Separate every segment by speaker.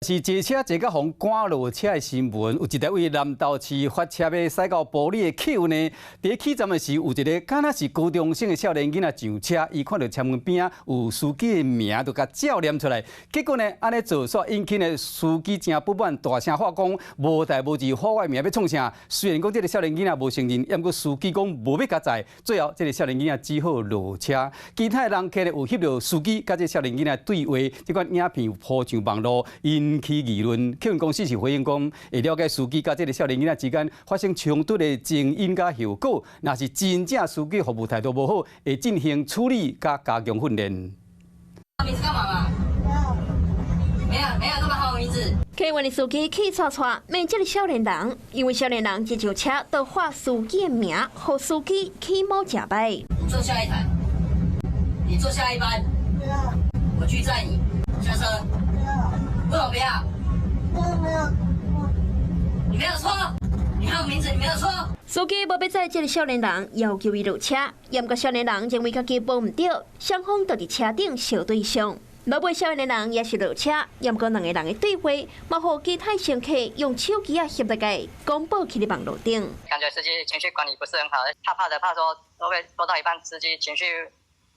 Speaker 1: 是坐车坐到互赶落车的新闻，有一台为南投市发车要驶到埔里的客呢，伫起站的时有一个敢若是高中生的少年囡仔上车，伊看到车门边有司机的名，就甲照念出来。结果呢，安尼做煞引起呢司机真不满，大声喊讲无代无志喊我的名要创啥？虽然讲这个少年囡仔无承认，抑过司机讲无要甲载，最后这个少年囡仔只好落车。其他的人客呢有翕到司机甲这少年囡仔对话，这款影片有铺上网络，引起议论。客运公司是回应讲，会了解司机甲这个少年囡仔之间发生冲突的前因甲后果，若是真正司机服务态度无好，会进行处理甲加强训练。
Speaker 2: 名字干嘛嘛？没有这么好的名字。
Speaker 3: 客运的司机气喘喘，骂这个少年人，因为少年人一上车就喊司机的名，让司机起毛假掰。
Speaker 2: 你坐下一台，你坐下一班，我去载你，下车。为什么不要？没有，你没有错，你还有名字，你没有错。
Speaker 3: 司机无要载这个少年人，要求伊落车，不过少年人认为家己无唔对，双方就伫车顶相对上。落尾少年人也是落车，不过两个人的对话，嘛互其他乘客用手机翕大家公布起伫网络顶。
Speaker 4: 感觉司机情绪管理不是很好，怕说会不会做到一半司机情绪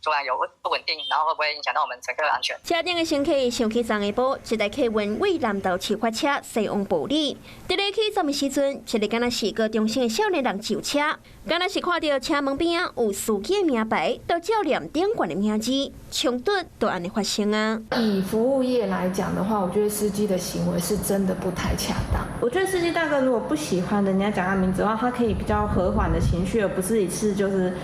Speaker 4: 突然有不稳定，然后会不会影响到我们乘客的安全？
Speaker 3: 车顶的乘客上起昨下晡，一台客运为南投市发车驶往埔里。伫咧起站的时阵，一个敢若是高中生的少年人上车，敢若是看到车门边有司机的名牌，到照念顶管的名字，冲突就安尼发生啊。
Speaker 5: 以服务业来讲的话，我觉得司机的行为是真的不太恰当。我觉得司机大哥如果不喜欢人家讲他名字的话，他可以比较和缓的情绪，而不是一次就是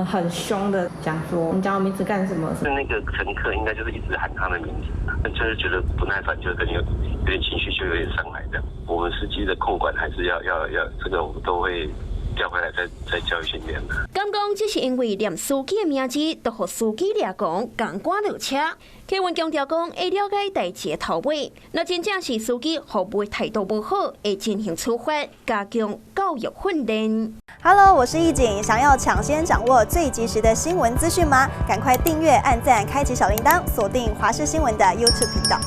Speaker 5: 很凶的讲说你讲我名字干什么？
Speaker 6: 是那个乘客应该就是一直喊他的名字，就是觉得不耐烦，就跟有点情绪，就有点上来这样。我们司机的控管还是要这个我们都会调回来再教育训练的。
Speaker 3: 敢讲只是因为念司机的名字，就互司机掠讲共赶落车。客运强调讲会了解代志的头尾，若真正是司机服务态度不好，会进行处罚，加强教育训练。
Speaker 7: Hello， 我是易景，想要抢先掌握最及时的新闻资讯吗？赶快订阅、按赞、开启小铃铛，锁定华视新闻的 YouTube 频道。